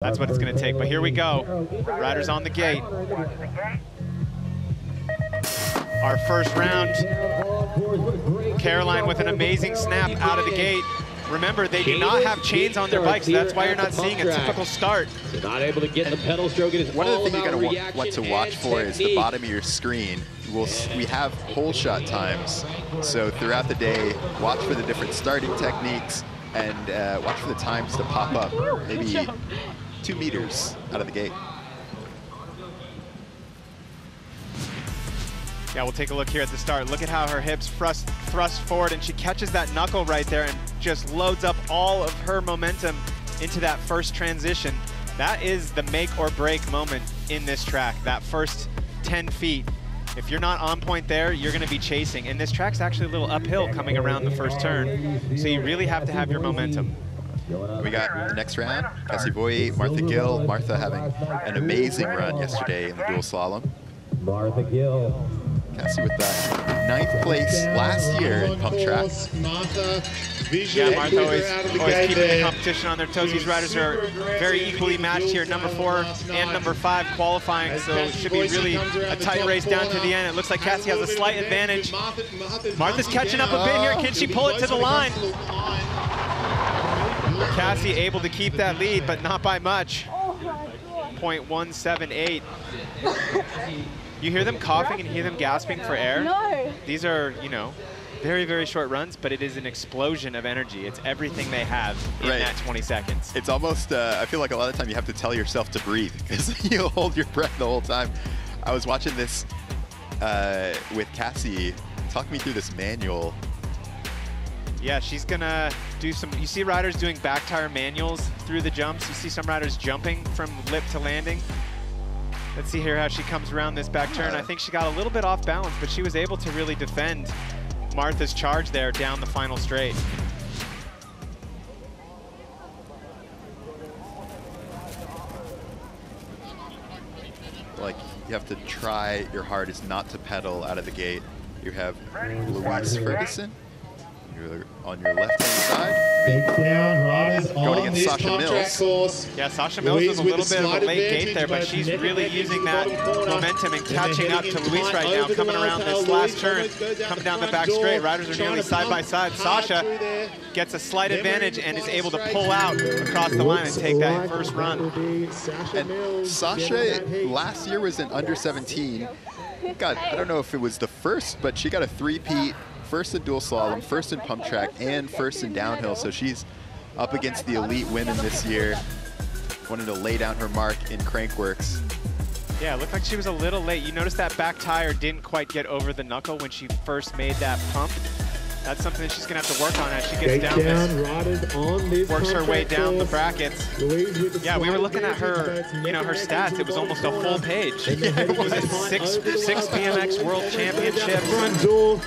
That's what it's going to take, but here we go. Riders on the gate. Our first round. Caroline with an amazing snap out of the gate. Remember, they do not have chains on their bikes. That's why you're not seeing a typical start. They're not able to get the pedal stroke. It is one of the things you're going to want to watch for is the bottom of your screen. We have hole shot times, so throughout the day, watch for the different starting techniques and watch for the times to pop up, maybe 2 meters out of the gate. Yeah, we'll take a look here at the start. Look at how her hips thrust forward, and she catches that knuckle right there and just loads up all of her momentum into that first transition. That is the make or break moment in this track, that first 10 feet. If you're not on point there, you're going to be chasing. And this track's actually a little uphill coming around the first turn, so you really have to have your momentum. We got the next round, Cassie Voigt, Martha Gill. Martha having an amazing run yesterday in the dual slalom. Martha Gill. Cassie with that 9th place last year in pump track. Yeah, Martha always keeping the competition on their toes. These riders are very equally matched here, number 4 and number 5 qualifying, so it should be really a tight race down to the end. It looks like Cassie has a slight advantage. Martha's catching up a bit here. Can she pull it to the line? Cassie able to keep that lead, but not by much. 0.178. You hear them coughing and hear them gasping for air? No. These are, you know, very, very short runs, but it is an explosion of energy. It's everything they have in that 20 seconds. It's almost, I feel like a lot of the time you have to tell yourself to breathe because you hold your breath the whole time. I was watching this with Cassie. Talk me through this manual. Yeah, she's gonna do some, you see riders doing back tire manuals through the jumps. You see some riders jumping from lip to landing. Let's see here how she comes around this back turn. I think she got a little bit off balance, but she was able to really defend Martha's charge there down the final straight. Like, you have to try your hardest not to pedal out of the gate. You have Louise Ferguson. You're on your left-hand side. Going against Sasha Mills. Yeah, Sasha Mills was a little bit of a late gate there, but she's really using that momentum and catching up to Louise right now, coming around this last turn, coming down the back straight. Riders are nearly side by side. Sasha gets a slight advantage and is able to pull out across the line and take that first run. And Sasha last year was an under 17. God, I don't know if it was the first, but she got a 3-peat. First in dual slalom, first in pump track, and first in downhill. So she's up against the elite women this year. Wanted to lay down her mark in Crankworx. Yeah, it looked like she was a little late. You noticed that back tire didn't quite get over the knuckle when she first made that pump. That's something that she's gonna have to work on as she gets down this, works her way down the brackets. Yeah, we were looking at her, you know, her stats. It was almost a full page. It was a six BMX World Championships.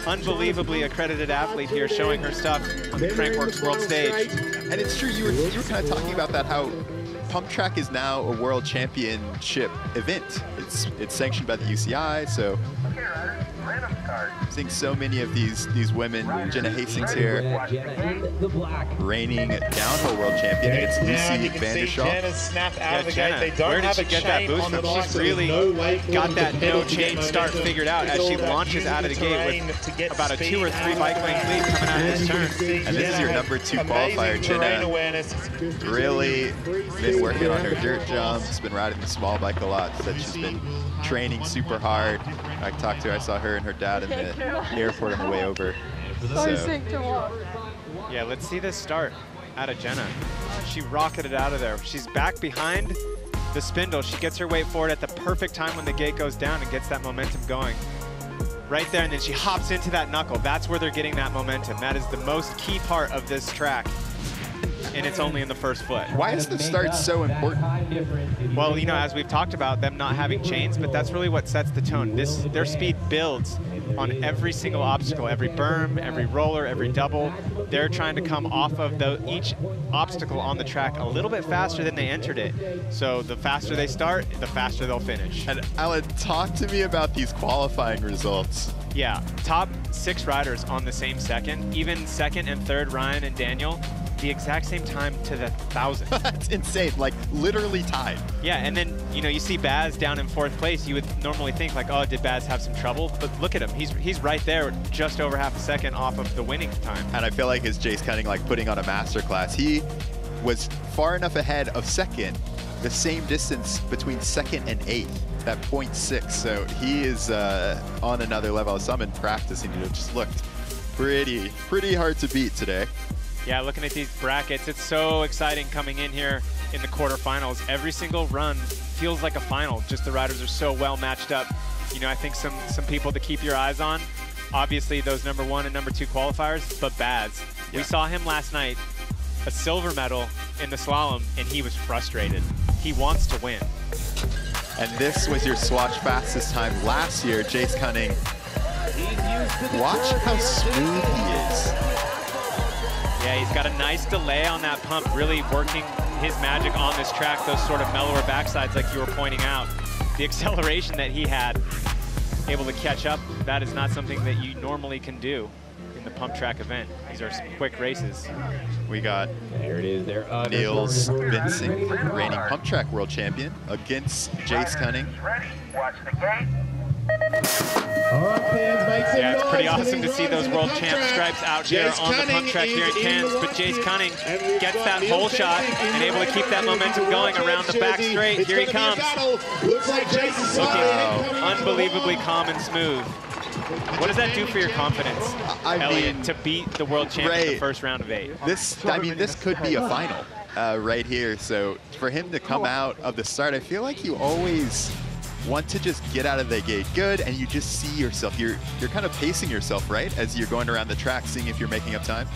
Unbelievably accredited athlete here, showing her stuff on the Crankworx World stage. And it's true, you were kind of talking about that, how pump track is now a world championship event. It's sanctioned by the UCI, so I think so many of these women, Jenna Hastings here, reigning downhill world champion against Lucy Van der Schaaf. Where did she get that boost from? She's really got that no chain start figured out as she launches out of the gate with about a 2 or 3 bike length lead coming out of this turn. And this is your number 2 qualifier, Jenna. Really been working on her dirt jumps, been riding the small bike a lot, said she's been training super hard. I talked to her, I saw her and her dad in the airport on the way over. So sick to watch. Yeah, let's see this start out of Jenna. She rocketed out of there. She's back behind the spindle. She gets her weight forward at the perfect time when the gate goes down and gets that momentum going. Right there, and then she hops into that knuckle. That's where they're getting that momentum. That is the most key part of this track. And it's only in the first foot. Why is the start so important? Well, you know, as we've talked about, them not having chains, but that's really what sets the tone. Their speed builds on every single obstacle, every berm, every roller, every double. They're trying to come off of each obstacle on the track a little bit faster than they entered it. So the faster they start, the faster they'll finish. And Alan, talk to me about these qualifying results. Yeah, top 6 riders on the same second, even second and third, Ryan and Daniel, the exact same time to the 1,000. That's insane, like literally tied. Yeah, and then, you know, you see Baz down in 4th place. You would normally think like, oh, did Baz have some trouble? But look at him, he's right there, just over half a second off of the winning time. And I feel like his Jace Cunning like putting on a masterclass. He was far enough ahead of 2nd, the same distance between 2nd and 8th, that 0.6. So he is on another level. I saw him in practice and it just looked pretty hard to beat today. Yeah, looking at these brackets, it's so exciting coming in here in the quarterfinals. Every single run feels like a final. Just the riders are so well matched up. You know, I think some people to keep your eyes on. Obviously, those #1 and #2 qualifiers, but Baz. Yeah. We saw him last night, a silver medal in the slalom, and he was frustrated. He wants to win. And this was your swatch fastest time last year, Jace Cunning. Watch how smooth he is. Yeah, he's got a nice delay on that pump, really working his magic on this track, those sort of mellower backsides like you were pointing out. The acceleration that he had, able to catch up, that is not something that you normally can do in the pump track event. These are some quick races. We got There it is. There. Niels Vincent, reigning pump track world champion, against Jace Cunning. Ready, watch the gate. Yeah, it's pretty awesome to see those world champ stripes out here on the pump track here in Cairns, but Jace Cunning gets that hole shot and able to keep that momentum going around the back straight. Here he comes. Looking unbelievably calm and smooth. What does that do for your confidence, Elliot, to beat the world champ in the first round of 8? This could be a final right here. So for him to come out of the start, I feel like you always want to just get out of the gate good, and you just see yourself. You're kind of pacing yourself, right, as you're going around the track, seeing if you're making up time.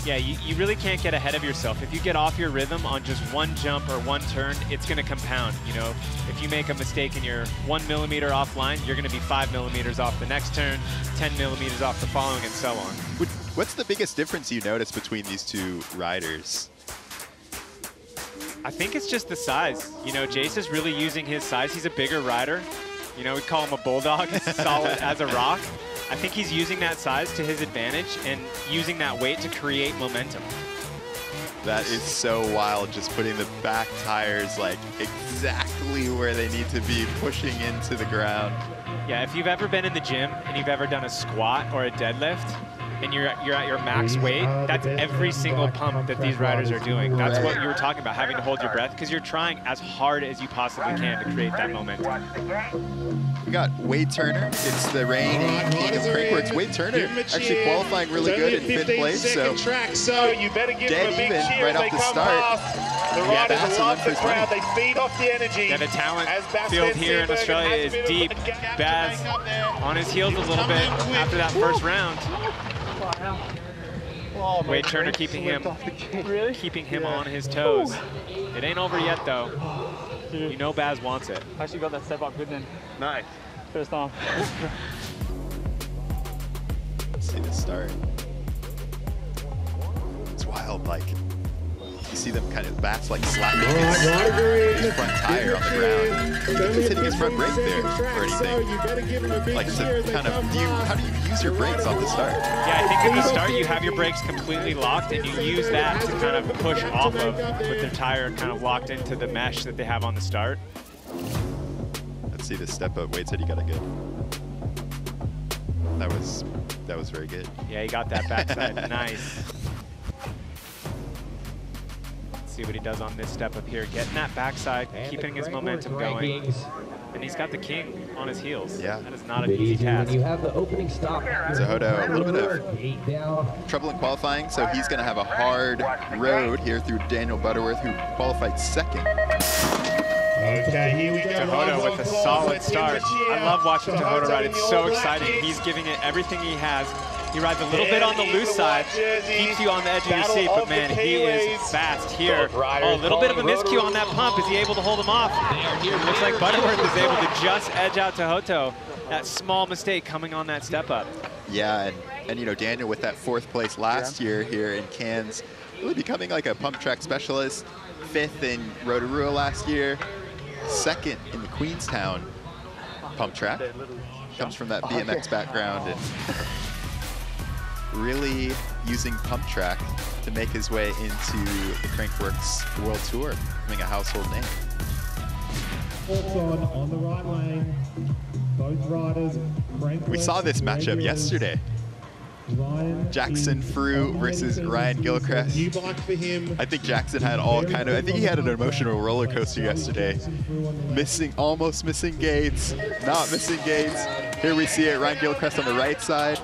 Yeah, you really can't get ahead of yourself. If you get off your rhythm on just one jump or one turn, it's going to compound. You know, if you make a mistake and you're 1 millimeter offline, you're going to be 5 millimeters off the next turn, 10 millimeters off the following, and so on. What's the biggest difference you notice between these two riders? I think it's just the size. You know, Jace is really using his size. He's a bigger rider. You know, we call him a bulldog. He's solid as a rock. I think he's using that size to his advantage and using that weight to create momentum. That is so wild, just putting the back tires like exactly where they need to be, pushing into the ground. Yeah, if you've ever been in the gym and you've ever done a squat or a deadlift, and you're at your max weight, that's every single pump that these riders are doing. That's what you were talking about, having to hold your breath, because you're trying as hard as you possibly can to create that momentum. We got Wade Turner. It's the reigning king of Crankworx. Wade Turner actually qualifying really good in 5th place, so you better give dead them a big even cheer right off the start. The riders love the crowd. They feed off the energy. Yeah, the talent field here in Australia is deep. Baz on his heels a little bit after that first round. Wade Turner keeping him on his toes. It ain't over yet, though. You know Baz wants it. Actually got that step up good then. Nice. First time. Let's see the start. It's wild, like, you see them kind of bats like slapping his front tire on the ground. I think he's hitting his front brake there or anything. Like, to kind of view, how do you use your brakes off the start? Yeah, I think at the start you have your brakes completely locked and you use that to kind of push off of with their tire kind of locked into the mesh that they have on the start. Let's see the step up. Wade said he got it good. That was very good. Yeah, he got that backside. Nice. See what he does on this step up here, getting that backside, keeping his momentum going, and he's got the king on his heels. Yeah, that is not an easy task. You have the opening stop. So Hodo, a little bit of trouble in qualifying, so he's going to have a hard road here through Daniel Butterworth, who qualified 2nd. Okay, here we go. Tehodo with a solid start. I love watching Tehodo ride. It's so exciting. He's giving it everything he has. He rides a little bit on the loose side, keeps you on the edge of your seat, but man, he is fast here. Oh, a little bit of a miscue on that pump. Is he able to hold him off? It looks like Butterworth is able to just edge out Tehodo. That small mistake coming on that step up. Yeah, and you know, Daniel with that 4th place last year here in Cairns, really becoming like a pump track specialist. 5th in Rotorua last year, 2nd in the Queenstown pump track. Comes from that BMX background and really using pump track to make his way into the Crankworx World Tour, becoming a household name. On the right lane, both riders. We saw this matchup yesterday. Jackson Frew versus Ryan Gilchrist. New bike for him. I think Jackson had all kind of, I think he had an emotional roller coaster yesterday. Almost missing gates, not missing gates. Here we see it, Ryan Gilchrist on the right side.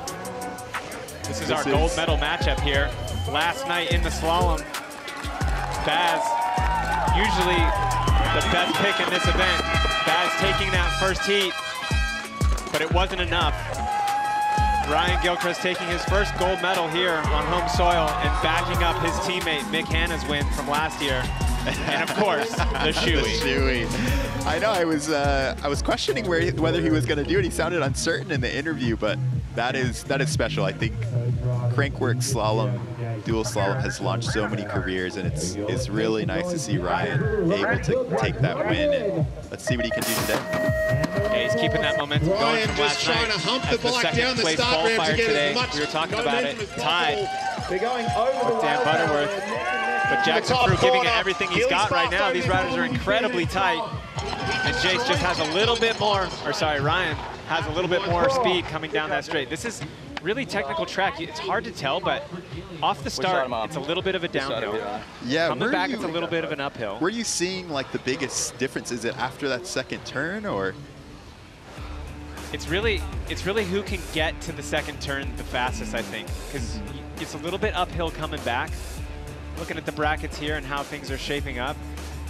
This is our gold medal matchup here. Last night in the slalom, Baz, usually the best pick in this event. Baz taking that first heat, but it wasn't enough. Ryan Gilchrist taking his first gold medal here on home soil and backing up his teammate Mick Hanna's win from last year. And of course, the shoey. The shoey. I know, I was questioning whether he was going to do it. He sounded uncertain in the interview, but that is special. I think Crankworx slalom, dual slalom has launched so many careers, and it's really nice to see Ryan able to take that win. And let's see what he can do today. Yeah, he's keeping that momentum going from last night. To hump the as the bike second down the place start ramp qualifier to get today. as much We were talking about it, tied They're going over with Dan Butterworth. But Jackson Frew giving it everything he's got right now. These riders are incredibly tight. And Jace just has a little bit more, or sorry, Ryan has a little bit more speed coming down that straight. This is really technical track. It's hard to tell, but off the start, it's a little bit of a downhill. Yeah, coming back, it's a little bit of an uphill. Were you seeing like the biggest difference? Is it after that second turn, or? It's really who can get to the second turn the fastest, I think, because it's a little bit uphill coming back. Looking at the brackets here and how things are shaping up,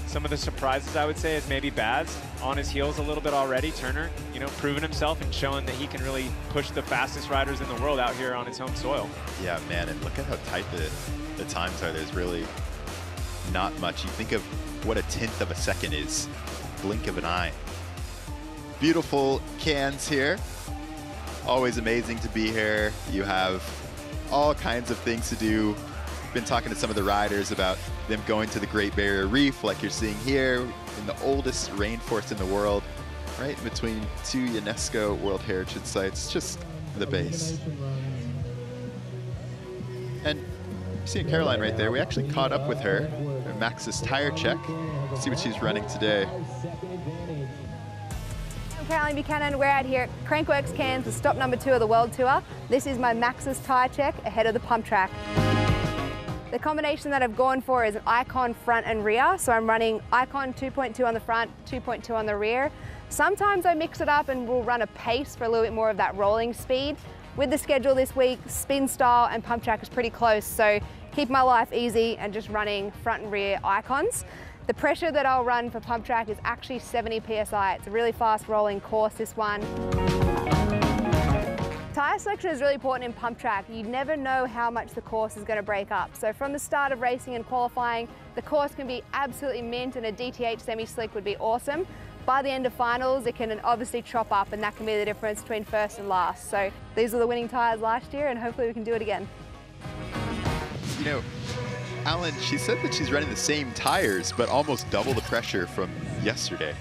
some of the surprises I would say is maybe Baz on his heels a little bit already. Turner, you know, proving himself and showing that he can really push the fastest riders in the world out here on his home soil. Yeah, man, and look at how tight the times are. There's really not much. You think of what a tenth of a second is, blink of an eye. Beautiful Cairns here. Always amazing to be here. You have all kinds of things to do. Been talking to some of the riders about them going to the Great Barrier Reef, like you're seeing here, in the oldest rainforest in the world, right in between two UNESCO World Heritage Sites, just the base. And seeing Caroline right there, we actually caught up with her at Max's tire check. See what she's running today. Caroline Buchanan, we're out here at Crankworx Cairns with stop number 2 of the World Tour. This is my Max's tyre check ahead of the pump track. The combination that I've gone for is an Icon front and rear. So I'm running Icon 2.2 on the front, 2.2 on the rear. Sometimes I mix it up and we'll run a pace for a little bit more of that rolling speed. With the schedule this week, spin style and pump track is pretty close. So keep my life easy and just running front and rear Icons. The pressure that I'll run for pump track is actually 70 PSI. It's a really fast rolling course, this one. Tyre selection is really important in pump track. You never know how much the course is going to break up. So from the start of racing and qualifying, the course can be absolutely mint and a DTH semi-slick would be awesome. By the end of finals, it can obviously chop up and that can be the difference between first and last. So these are the winning tyres last year and hopefully we can do it again. You know, Alan, she said that she's running the same tires, but almost double the pressure from yesterday.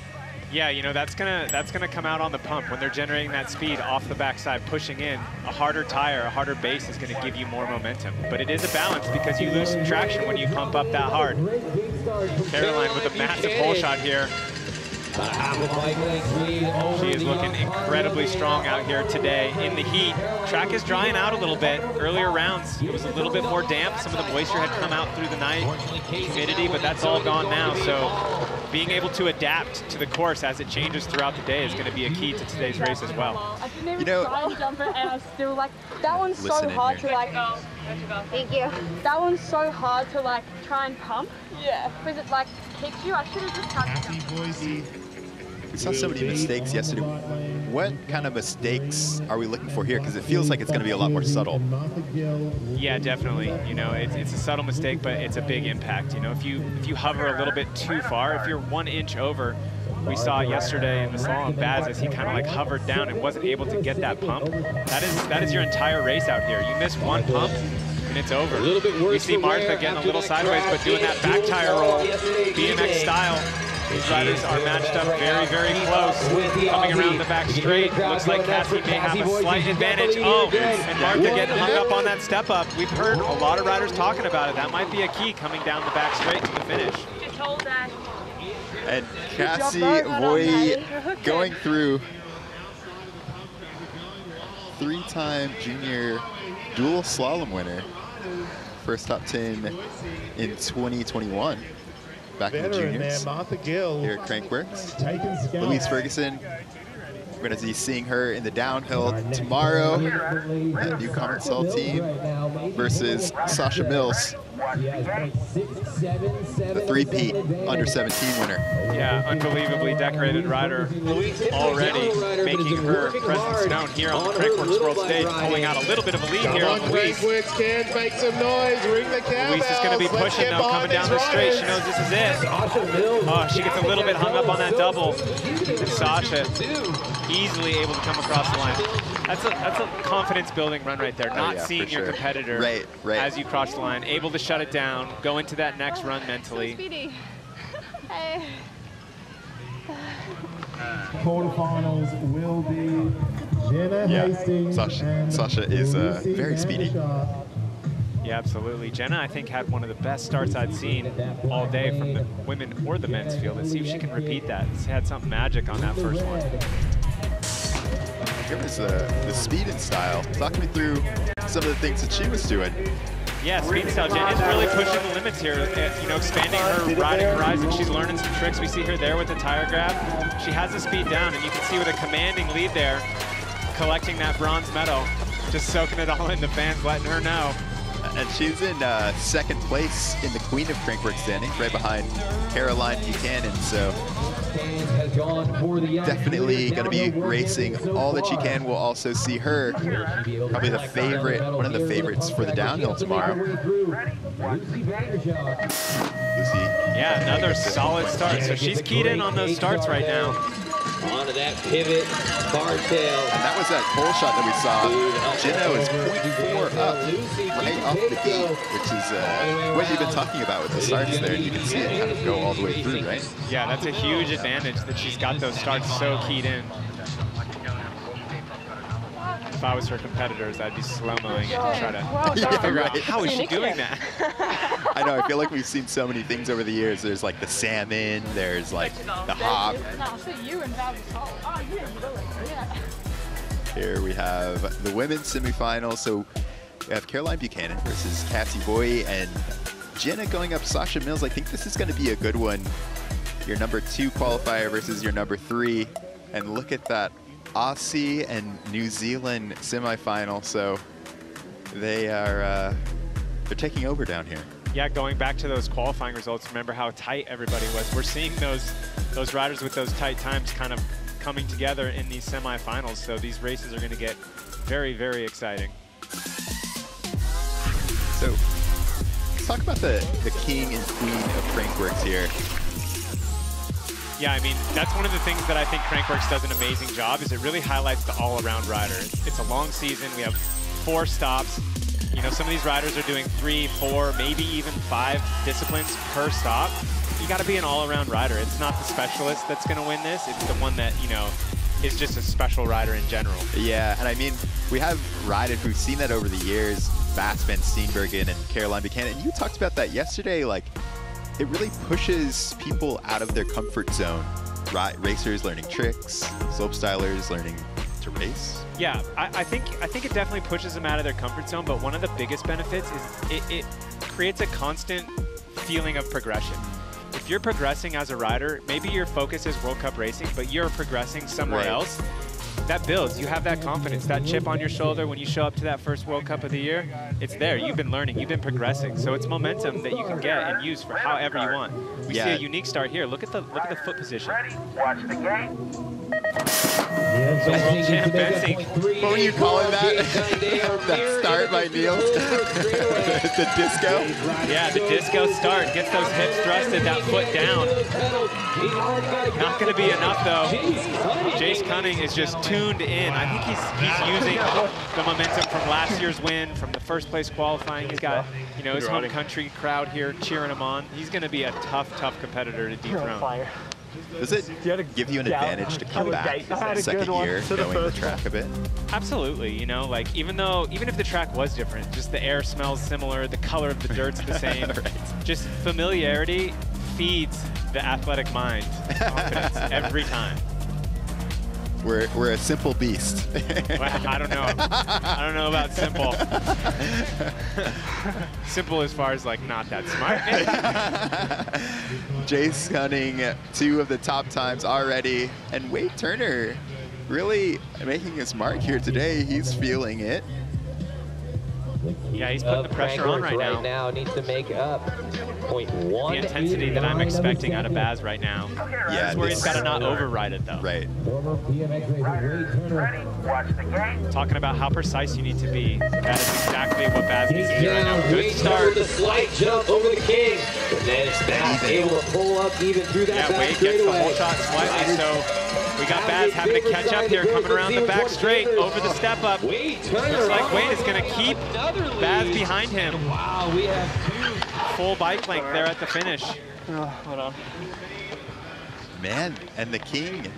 Yeah, you know, that's gonna come out on the pump when they're generating that speed off the backside, pushing in. A harder tire, a harder base is gonna give you more momentum. But it is a balance because you lose some traction when you pump up that hard. Caroline with a massive hole shot here. She is looking incredibly strong out here today in the heat. Track is drying out a little bit. Earlier rounds, it was a little bit more damp. Some of the moisture had come out through the night, humidity, but that's all gone now. So being able to adapt to the course as it changes throughout the day is going to be a key to today's race as well. I've never You know, tried a jumper and I still like, that one's so hard to like, Thank you. that one's so hard to like try and pump. Yeah. Because it like kicks you. I should have just touched it. We saw so many mistakes yesterday. What kind of mistakes are we looking for here? Because it feels like it's going to be a lot more subtle. Yeah, definitely. You know, it's a subtle mistake, but it's a big impact. You know, if you hover a little bit too far, if you're 1 inch over, we saw yesterday in the slalom, Baz, as he kind of like hovered down and wasn't able to get that pump. That is your entire race out here. You miss one pump, and it's over. You see Martha getting a little sideways, but doing that back tire roll, BMX style. These riders are matched up very, very close. Coming around the back straight, looks like Cassie may have a slight advantage. Oh, and Martha getting hung up on that step up. We've heard a lot of riders talking about it. That might be a key coming down the back straight to the finish. And Cassie Voy going through three-time junior dual slalom winner. First top 10 in 2021. Back in the juniors. Martha Gill here at Crankworx. Louise Ferguson. We're going to be seeing her in the downhill tomorrow. That new Commensal team versus Sasha Mills, the three-peat under 17 winner. Yeah, unbelievably decorated rider already, making her presence known here on the Crankworx World stage, pulling out a little bit of a lead here on Louise. Crankworx Cairns, make some noise, ring the cowbells. Louise is going to be pushing though, coming down the straight. She knows this is it. Oh, she gets a little bit hung up on that double. And Sasha easily able to come across the line. That's a confidence-building run right there. Not seeing your competitor as you cross the line, able to shut it down, go into that next run mentally. Quarterfinals will be Jenna Hastings. Sasha is very speedy. Yeah, absolutely. Jenna, I think, had one of the best starts I'd seen all day from the women or the men's field. Let's see if she can repeat that. She had something magic on that first one. Here was the speed and style. Talk me through some of the things that she was doing. Yeah, speed and style. Jenna's really pushing the limits here, you know, expanding her riding horizon. She's learning some tricks. We see her there with the tire grab. She has the speed down, and you can see with a commanding lead there, collecting that bronze medal, just soaking it all in the fans, letting her know. And she's in second place in the Queen of Crankworx standing, right behind Caroline Buchanan. So definitely going to be racing all that she can. We'll also see her, probably the favorite, one of the favorites for the downhill tomorrow. Lucy. Yeah, another solid start. So she's keyed in on those starts right now. Onto that pivot, bar tail. And that was that pole shot that we saw. Jenna was 0.4 up right off the gate, which is what you've been talking about with the starts there. And you can see it kind of go all the way through, right? Yeah, that's a huge advantage that she's got those starts so keyed in. If I was her competitors, I'd be slow-moing it and try to figure out how is she doing that. I know, I feel like we've seen so many things over the years. There's like the salmon, there's like the hop. Here we have the women's semifinals. So we have Caroline Buchanan versus Cassie Voy and Jenna going up Sasha Mills. I think this is going to be a good one. Your number 2 qualifier versus your number 3. And look at that Aussie and New Zealand semifinal. So they are they're taking over down here. Yeah, going back to those qualifying results, remember how tight everybody was. We're seeing those riders with those tight times kind of coming together in these semifinals. So these races are going to get very, very exciting. So let's talk about the king and queen of Crankworx here. Yeah, I mean, that's one of the things that I think Crankworx does an amazing job, is it really highlights the all-around rider. It's a long season. We have 4 stops. You know, some of these riders are doing 3, 4, maybe even 5 disciplines per stop. You got to be an all-around rider. It's not the specialist that's going to win this. It's the one that, you know, is just a special rider in general. Yeah, and I mean, we have riders who've seen that over the years, Mats Van Steenbergen and Caroline Buchanan. And you talked about that yesterday, like, it really pushes people out of their comfort zone. Racers learning tricks, slopestylers learning to race. Yeah, I think it definitely pushes them out of their comfort zone, but one of the biggest benefits is it creates a constant feeling of progression. If you're progressing as a rider, maybe your focus is World Cup racing, but you're progressing somewhere else, that builds. You have that confidence, that chip on your shoulder when you show up to that first World Cup of the year. It's there. You've been learning. You've been progressing. So it's momentum that you can get and use for however you want. We see a unique start here. Look at the foot position. Watch the game. What were you calling that? That start by Neil? The disco? Yeah, the disco start. Gets those hips thrusted, that foot down. Not going to be enough, though. Jace Cunning is just tuned in. I think he's using the momentum from last year's win, from the first place qualifying. He's got, you know, his home country crowd here cheering him on. He's going to be a tough, tough competitor to dethrone. Does it give you an advantage to come back second year knowing the track a bit? Absolutely, you know, like even if the track was different, just the air smells similar, the color of the dirt's the same. Right. Just familiarity feeds the athletic mind confidence every time. We're a simple beast. Well, I don't know. I don't know about simple. Simple as far as like not that smart. Jace Cunning, 2 of the top times already, and Wade Turner really making his mark here today. He's feeling it. Yeah, he's putting the pressure on right now. Needs to make up 0.1. The intensity that I'm expecting out of Baz right now. Yeah, this is where he's got to not override it though. Right. Talking about how precise you need to be. That is exactly what Baz needs to do right now. Good start. The slight jump over the king. But then it's Baz able to pull up even through that back Wade gets the whole shot slightly, so we got Baz having to catch up here, coming around the back straight, over the step up. Looks like Wade is going to keep Baz behind him. Wow, we have 2 full bike length there at the finish. Hold on. Man, and the king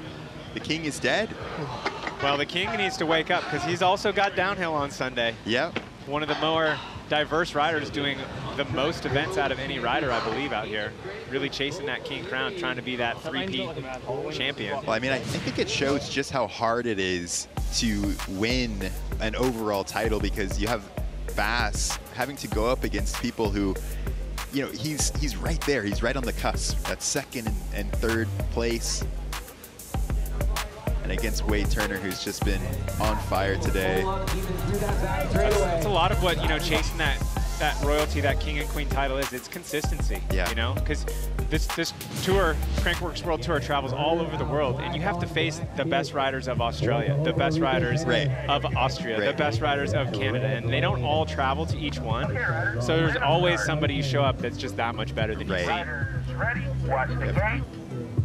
is dead. Well, the king needs to wake up because he's also got downhill on Sunday. Yep. One of the more diverse riders, doing the most events out of any rider, I believe, out here. Really chasing that king crown, trying to be that 3-peat champion. Well, I mean, I think it shows just how hard it is to win an overall title, because you have Baz having to go up against people who, you know, he's right there. He's right on the cusp, that second and third place. And against Wade Turner, who's just been on fire today. That's a lot of what, you know, chasing that royalty, that king and queen title is. It's consistency. Yeah. You know, because this tour, Crankworx World Tour, travels all over the world, and you have to face the best riders of Australia, the best riders of Austria, the best riders of Canada, and they don't all travel to each one. So there's always somebody you show up that's just that much better than you see.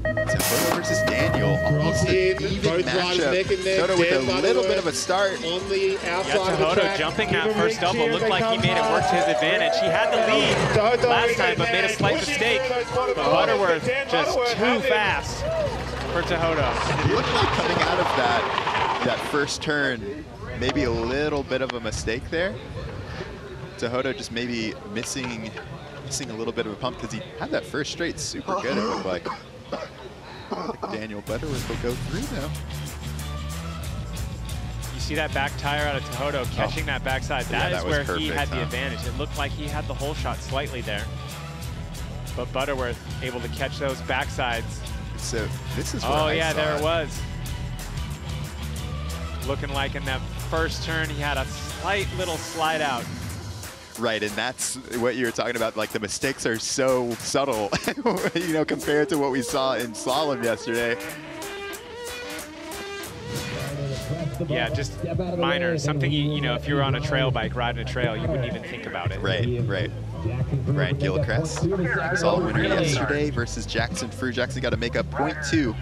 Soto versus Daniel, almost an even matchup. Soto with a little bit of a start. On the outside of the track. Jumping that first double, looked like he made it work to his advantage. He had the lead last time, but made a slight mistake. But Butterworth just too fast for Tehodo. It looked like coming out of that first turn, maybe a little bit of a mistake there. Tehodo just maybe missing a little bit of a pump, because he had that first straight super good, it looked like. Daniel Butterworth will go through now. You see that back tire out of Tehodo catching that backside. That is where he had the advantage. It looked like he had the whole shot slightly there. But Butterworth able to catch those backsides. So this is where there it was. Looking like in that first turn, he had a slight little slide out. Right, and that's what you were talking about. Like, the mistakes are so subtle, you know, compared to what we saw in slalom yesterday. Yeah, just minor. Something, you know, if you were on a trail bike, riding a trail, you wouldn't even think about it. Right. Ryan Gilchrist, slalom winner yesterday versus Jackson Frew. Jackson got to make up 0.2.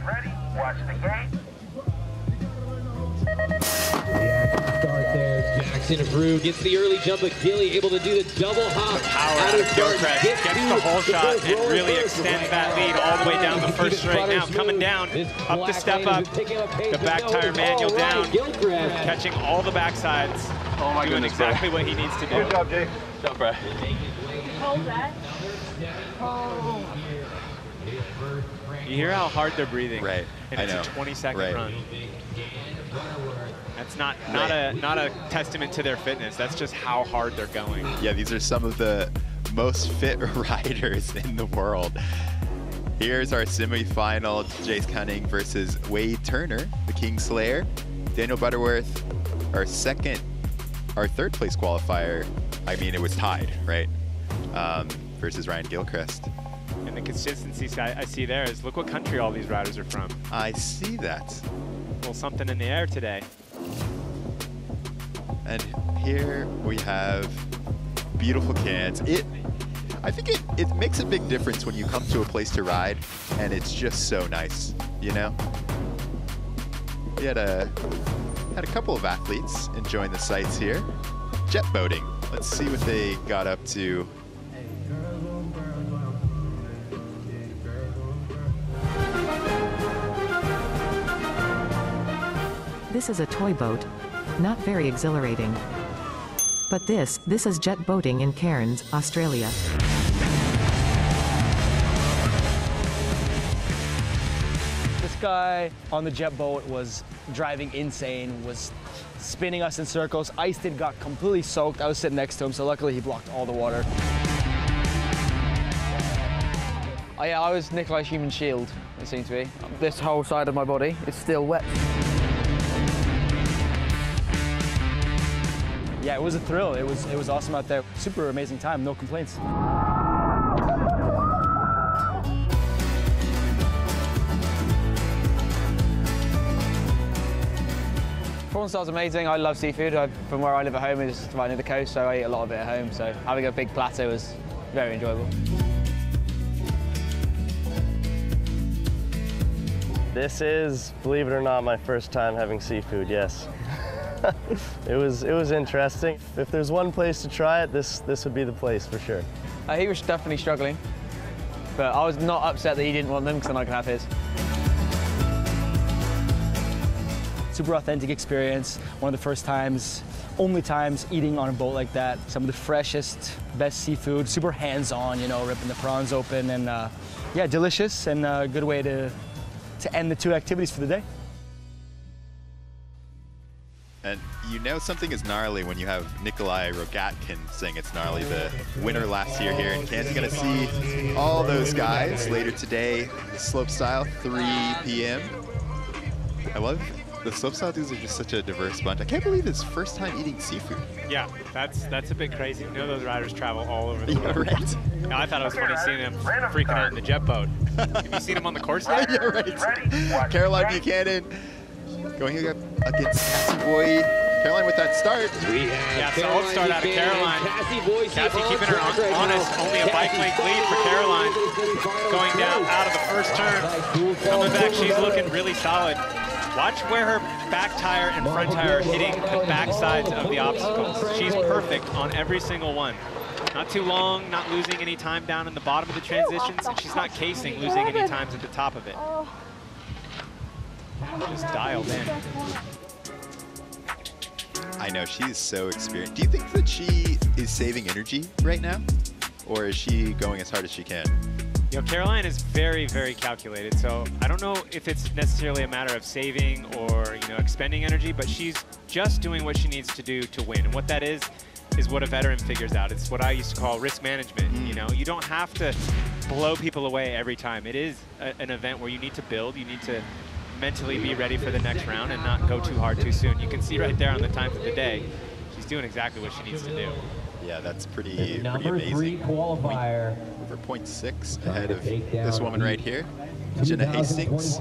Jackson Frew gets the early jump, but Gilly able to do the double hop. Power out of Gilchrist, gets the whole shot and really extends that lead all the way down the first straight. Now coming down, up the step up, the back tire manual down, catching all the backsides, doing exactly what he needs to do. Good job, Jay. Good job, bro. Hold that. You hear how hard they're breathing. Right, And it's a 20-second run. That's not a testament to their fitness. That's just how hard they're going. Yeah, these are some of the most fit riders in the world. Here's our semifinal: Jace Cunning versus Wade Turner, the Kingslayer. Daniel Butterworth, our third place qualifier. I mean, it was tied, right? Versus Ryan Gilchrist. And the consistency I see there is, look what country all these riders are from. I see that. A little something in the air today. And here we have beautiful Cairns. I think it makes a big difference when you come to a place to ride and it's just so nice, you know? We had a couple of athletes enjoying the sights here. Jet boating. Let's see what they got up to. This is a toy boat. Not very exhilarating. But this is jet boating in Cairns, Australia. This guy on the jet boat was driving insane, was spinning us in circles. Ice got completely soaked. I was sitting next to him, so luckily he blocked all the water. Oh yeah, I was Nikolai's human shield, it seemed to be. This whole side of my body is still wet. Yeah, it was a thrill. It was awesome out there. Super amazing time, no complaints. Prawn Star's amazing. I love seafood. From where I live at home is right near the coast, so I eat a lot of it at home. So having a big platter was very enjoyable. This is, believe it or not, my first time having seafood, yes. It was interesting. If there's one place to try it, this would be the place for sure. He was definitely struggling, but I was not upset that he didn't want them because then I could have his. Super authentic experience. One of the first times, only times eating on a boat like that. Some of the freshest, best seafood. Super hands-on, you know, ripping the prawns open, and yeah, delicious and a good way to end the two activities for the day. And you know something is gnarly when you have Nikolai Rogatkin saying it's gnarly, the winner last year here in Cairns. You're going to see all those guys later today, slopestyle, 3 p.m. I love the slopestyle dudes are just such a diverse bunch. I can't believe it's first time eating seafood. Yeah, that's a bit crazy. You know those riders travel all over the world. Right. No, I thought it was funny seeing them freaking out in the jet boat. Have you seen them on the course yet? Yeah, right. Caroline Buchanan going up against Cassie Boyd. Caroline with that start. Yeah, solid start out of Caroline. Cassie keeping her honest. Only a bike length lead for Caroline. Going down out of the first turn. Coming back, she's looking really solid. Watch where her back tire and front tire are hitting the back sides of the obstacles. She's perfect on every single one. Not too long, not losing any time down in the bottom of the transitions, and she's not casing, losing any times at the top of it. Just dialed in. I know, she's so experienced. Do you think that she is saving energy right now? Or is she going as hard as she can? You know, Caroline is very, very calculated, so I don't know if it's necessarily a matter of saving or, you know, expending energy, but she's just doing what she needs to do to win. And what that is what a veteran figures out. It's what I used to call risk management. You know, you don't have to blow people away every time. It is an event where you need to build, you need to mentally be ready for the next round and not go too hard too soon. You can see right there on the times of the day, she's doing exactly what she needs to do. Yeah, that's pretty Number amazing. 3 qualifier. Over 0.6 ahead of this woman right here, Jenna Hastings,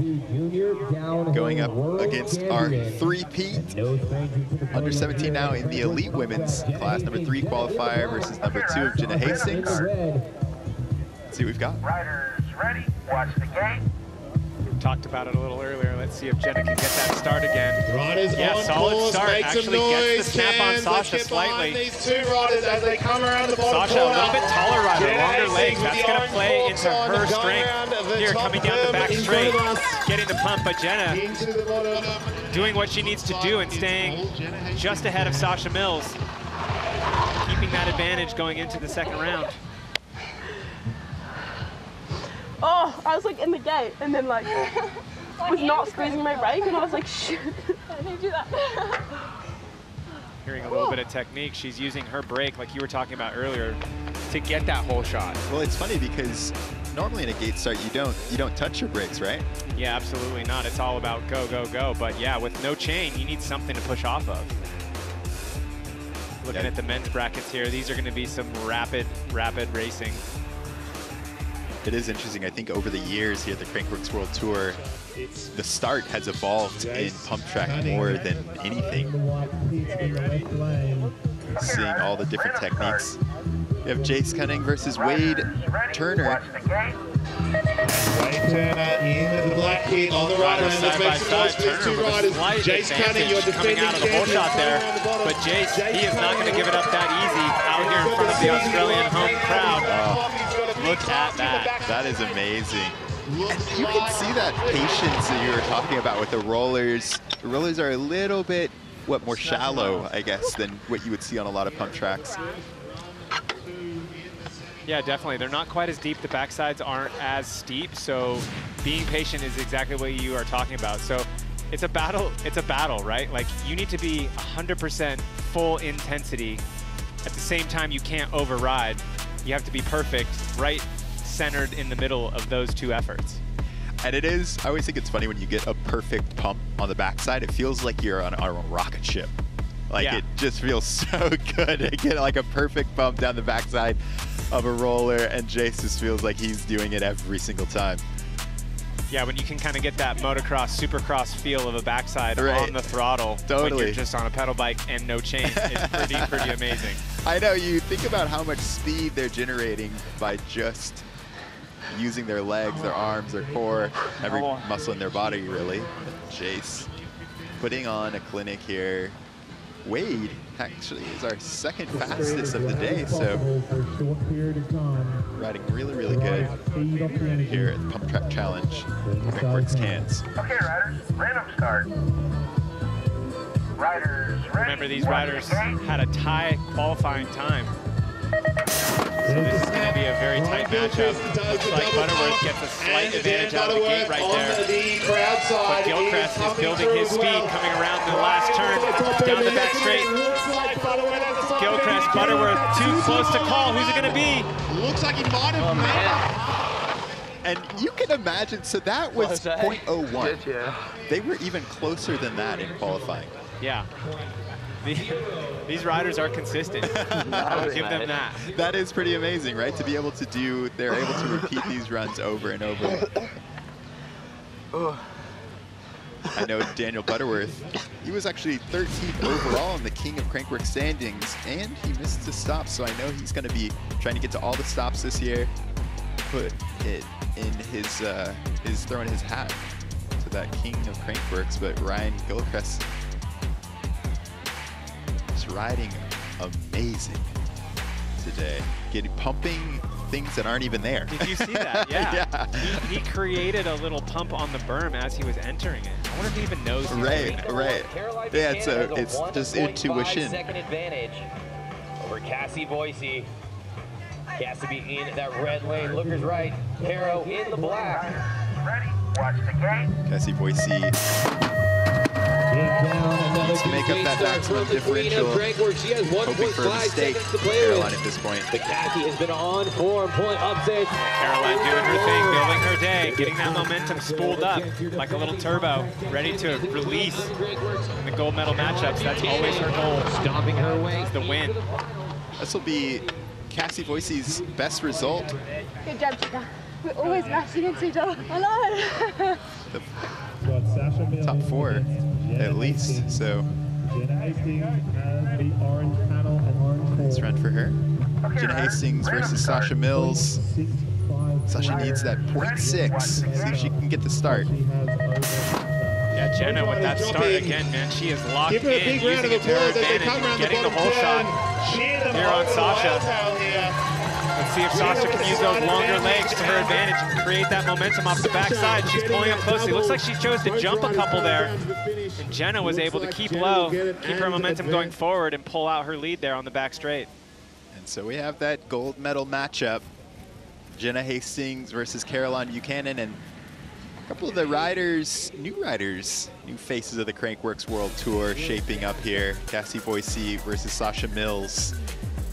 going up against our 3-peat. Under 17 now in the elite women's class. Number 3 qualifier versus number 2 of Jenna Hastings. Let's see what we've got. Riders ready, watch the gate. Talked about it a little earlier. Let's see if Jenna can get that start again. Riders on solid course, start. make some Actually noise. gets the snap on Sasha slightly. These two riders as they come around the bottom Sasha, corner. a little bit taller rider, longer legs. That's going to play forks into on, her going strength. around the Here, top coming down the back curve in straight, front of us. getting the pump, but Jenna Into the bottom. doing what she needs to do and staying just ahead of Sasha Mills, keeping that advantage going into the second round. Oh, I was like in the gate and then like was not squeezing my brake and I was like, shoot, I didn't do that. Hearing a little bit of technique, she's using her brake like you were talking about earlier to get that whole shot. Well, it's funny because normally in a gate start you don't touch your brakes, right? Yeah, absolutely not. It's all about go, go, go. But yeah, with no chain, you need something to push off of. Looking at the men's brackets here, these are going to be some rapid racing. It is interesting. I think over the years here at the Crankworx World Tour, the start has evolved in pump track more than anything. Seeing all the different techniques. We have Jace Cunning versus Wade Turner. Wade Turner in the black kit on the right lane. Let's make some noise for these two riders. Jace Cunning, your defending coming out of the whole shot there. But Jace, he is not going to give it up that easy out here in front of the Australian home crowd. Look at that. That is amazing. You can see that patience that you were talking about with the rollers. The rollers are a little bit, more shallow, I guess, than what you would see on a lot of pump tracks. Yeah, definitely. They're not quite as deep. The backsides aren't as steep, so being patient is exactly what you are talking about. So it's a battle. It's a battle, right? Like, you need to be 100% full intensity. At the same time, you can't override. You have to be perfect, right centered in the middle of those two efforts. And it is, I always think it's funny when you get a perfect pump on the backside, it feels like you're on a rocket ship. Like, it just feels so good to get like a perfect bump down the backside of a roller, and Jace just feels like he's doing it every single time. Yeah, when you can kind of get that motocross, supercross feel of a backside on the throttle when you're just on a pedal bike and no chain, it's pretty amazing. I know, you think about how much speed they're generating by just using their legs, their arms, their core, every muscle in their body, really. Jace putting on a clinic here. Wade actually is our second fastest of the day, so riding really, really good here at the Pump Track Challenge, Crankworx Cairns. Okay, riders, random start. Remember, these riders had a tie qualifying time. So this is going to be a very tight matchup. Looks like Butterworth gets a slight advantage out of the gate right there. But Gilchrist is building his speed coming around the last turn down the back straight. Gilchrist, Butterworth, too close to call. Who's it going to be? Looks like he might have made it. And you can imagine, so that was 0.01. They were even closer than that in qualifying. Yeah. These riders are consistent. I'll give them that. That is pretty amazing, right? To be able to do, they're able to repeat these runs over and over. I know Daniel Butterworth, he was actually 13th overall in the King of Crankworx standings, and he missed a stop, so I know he's going to be trying to get to all the stops this year, put it in his throwing his hat to that King of Crankworx. But Ryan Gilchrist riding amazing today, pumping things that aren't even there. Did you see that? Yeah. He created a little pump on the berm as he was entering it. I wonder if he even knows. Right. Yeah, so it's just intuition. Second advantage over Cassie Boise. Cassie be in that red lane. Lookers right. Caro in the black. Ready? Watch the gate. Cassie Boise needs to make up that maximum differential. Hoping for a mistake for Caroline at this point. The khaki has been on form, pulling up there. Caroline doing her thing, building her day, getting that momentum spooled up like a little turbo, ready to release in the gold medal matchups. That's always her goal. Stomping her way. The win. This will be Cassie Boise's best result. Good job, Chica. We're always matching against each other. I know. Top 4, at least. So nice run for her. Jenna Hastings versus Sasha Mills. Sasha needs that 0.6. See if she can get the start. Yeah, Jenna with that start again, man. She is locked in, using it to her advantage, and getting the whole shot here on Sasha. Let's see if Sasha can use those longer legs to her advantage and create that momentum off the backside. She's pulling up closely. Looks like she chose to jump a couple there. And Jenna was able to keep low, keep her momentum going forward, and pull out her lead there on the back straight. And so we have that gold medal matchup. Jenna Hastings versus Caroline Buchanan, and a couple of the riders, new faces of the Crankworx World Tour shaping up here. Cassie Boise versus Sasha Mills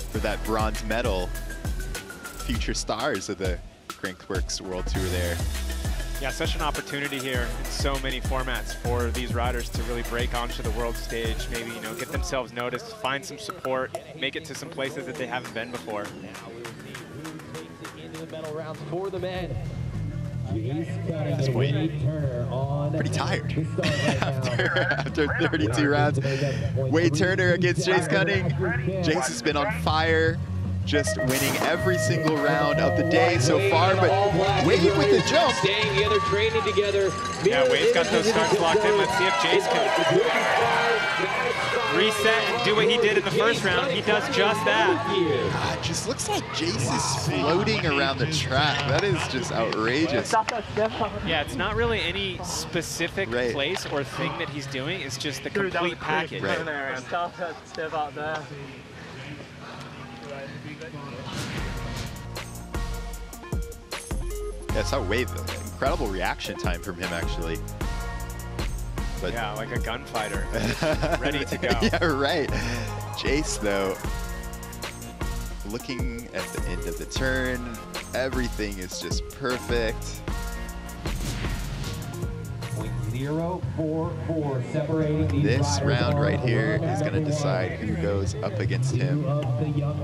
for that bronze medal. Future stars of the Crankworx World Tour there. Yeah, such an opportunity here in so many formats for these riders to really break onto the world stage, maybe, you know, get themselves noticed, find some support, make it to some places that they haven't been before. Into the medal rounds for the men. Just Wade, pretty tired after 32 rounds. Wade Turner against Jace Cunning. Jace has been on fire, just winning every single round of the day so far, but Wade with the jump. Staying together, training together. Yeah, Wade's got those starts locked in. Let's see if Jace can reset and do what he did in the first round, he does just that. God, just looks like Jace is floating around the track. That is just outrageous. Yeah, it's not really any specific place or thing that he's doing. It's just the complete package. Right. Step out there. Yeah, it's outweighed the incredible reaction time from him, actually. But yeah, like a gunfighter, ready to go. Yeah, right. Jace, though, looking at the end of the turn, everything is just perfect. 0.044 separating This round right here is going to decide who goes up against him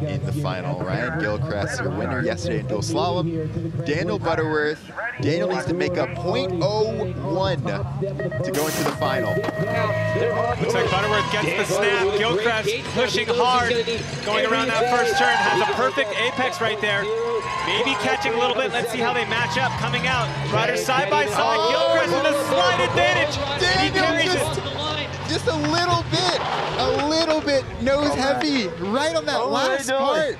in the final. Ryan Gilchrist, your winner yesterday in dual slalom. Daniel Butterworth. Daniel needs to make a .01 to go into the final. Looks like Butterworth gets the snap. Gilchrist pushing hard, going around that first turn. Has a perfect apex right there. Maybe catching a little bit. Let's see how they match up. Coming out, riders side by side. Gilchrist with a slight advantage. Daniel just a little bit nose heavy right on that last part.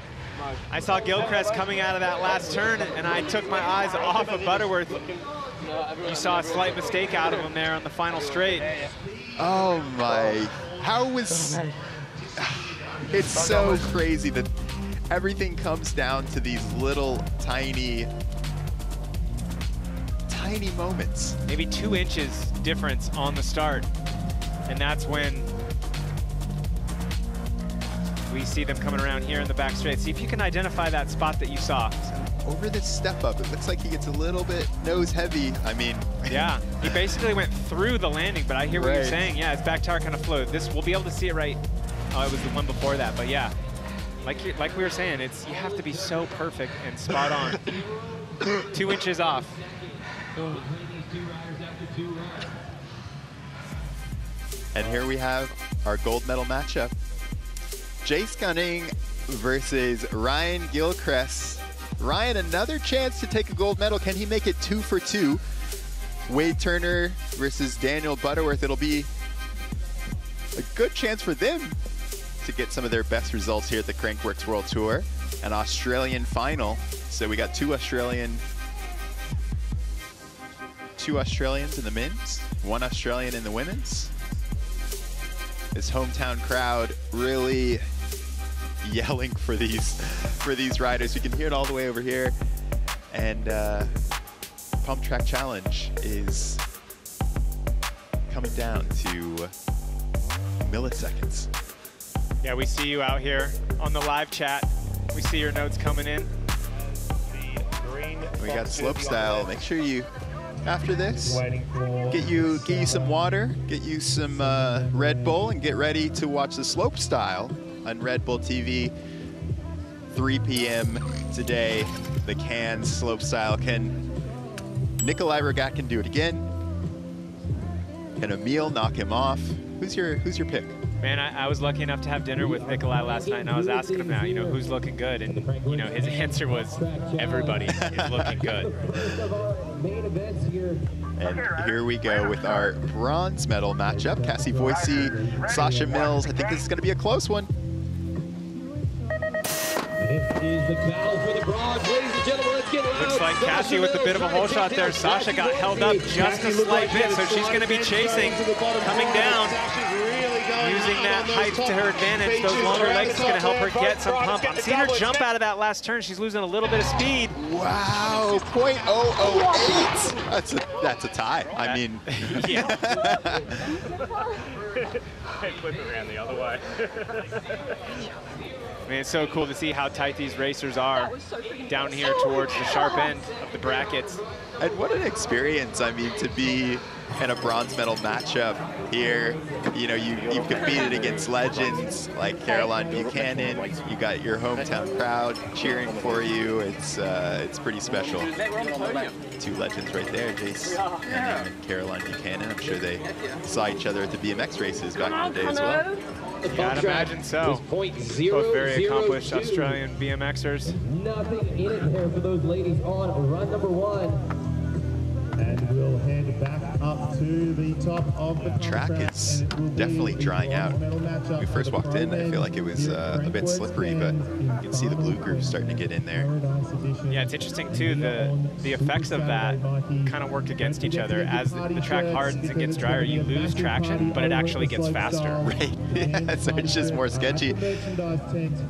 I saw Gilchrist coming out of that last turn, and I took my eyes off of Butterworth. You saw a slight mistake out of him there on the final straight. Oh my, it's so crazy that everything comes down to these little tiny moments. Maybe 2 inches difference on the start. And that's when we see them coming around here in the back straight. See if you can identify that spot that you saw. Over this step up, it looks like he gets a little bit nose heavy. I mean, yeah, he basically went through the landing, but I hear what you're saying. Yeah, his back tire kind of flowed. We'll be able to see it right. Oh, it was the one before that, but yeah. Like we were saying, you have to be so perfect and spot on. 2 inches off. And here we have our gold medal matchup. Jace Gunning versus Ryan Gilchrist. Ryan, another chance to take a gold medal. Can he make it 2 for 2? Wade Turner versus Daniel Butterworth. It'll be a good chance for them to get some of their best results here at the Crankworx World Tour. An Australian final. So we got 2 Australians in the men's, 1 Australian in the women's. This hometown crowd really yelling for these riders. You can hear it all the way over here. And Pump Track Challenge is coming down to milliseconds. Yeah, we see you out here on the live chat. We see your notes coming in. We got slope style. Make sure you, after this, get you some water, get you some Red Bull, and get ready to watch the slope style on Red Bull TV. 3 p.m. today, the Cairns slope style. Can Nikolai Rogatkin do it again? Can Emil knock him off? Who's your pick? Man, I was lucky enough to have dinner with Nikolai last night, and I was asking him now, who's looking good? And, his answer was, everybody is looking good. And here we go with our bronze medal matchup. Cassie Voicey, Sasha Mills. I think this is going to be a close one. This is the battle for the bronze. Ladies and gentlemen, let's get loud. Looks like Cassie with a bit of a hole shot there. Sasha got held up just a slight bit, so she's going to be chasing, coming down, using that height to her advantage. Those longer legs is going to help her get some pump. I'm seeing her jump out of that last turn. She's losing a little bit of speed. Wow, .008. That's a tie. I mean, yeah. I flip it around the other way. I mean, it's so cool to see how tight these racers are down here towards the sharp end of the brackets. And what an experience, I mean, to be in a bronze medal matchup here. You've competed against legends like Caroline Buchanan. You got your hometown crowd cheering for you. It's pretty special. 2 legends right there, Jace and Caroline Buchanan. I'm sure they saw each other at the BMX races back in the day as well. Yeah, I'd imagine so. Both very accomplished Australian BMXers. Nothing in it there for those ladies on run number 1. And we'll head back up to the top of the track is definitely drying out. When we first walked in, I feel like it was a bit slippery, but you can see the blue group starting to get in there. Yeah, it's interesting too, the effects of that kind of worked against each other. As the track hardens and gets drier, you lose traction, but it actually gets faster. Right, yeah, so it's just more sketchy.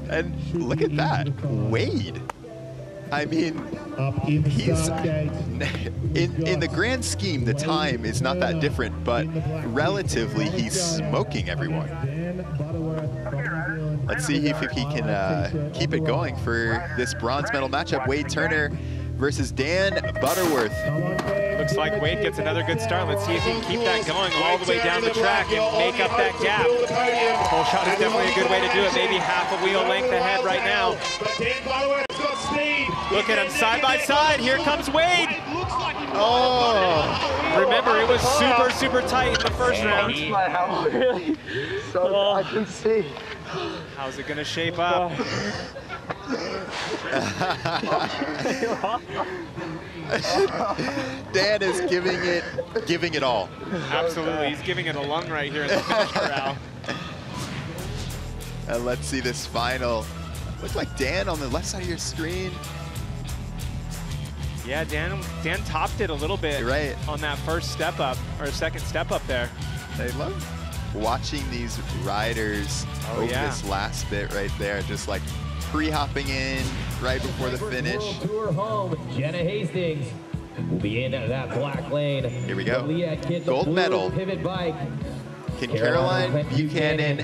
And look at that, Wade. I mean, he's in the grand scheme, the time is not that different, but relatively, he's smoking everyone. Let's see if he can keep it going for this bronze medal matchup. Wade Turner versus Dan Butterworth. Looks like Wade gets another good start. Let's see if he can keep that going all the way down the track and make up that gap. Full shot is definitely a good way to do it. Maybe half a wheel length ahead right now. Look at him side by side. Here comes Wade. Oh, remember it was super, super tight in the first round. Really? So I can see. How's it gonna shape up? Dan is giving it all. Absolutely, he's giving it a lung right here in the finish corral. And let's see this final. Looks like Dan on the left side of your screen. Yeah, Dan topped it a little bit on that first step up, or second step up there. I love watching these riders over this last bit right there, just like pre-hopping in right before the finish. Tour home, Jenna Hastings will be in that black lane. Here we go. Gold medal. Pivot bike. Can Caroline Buchanan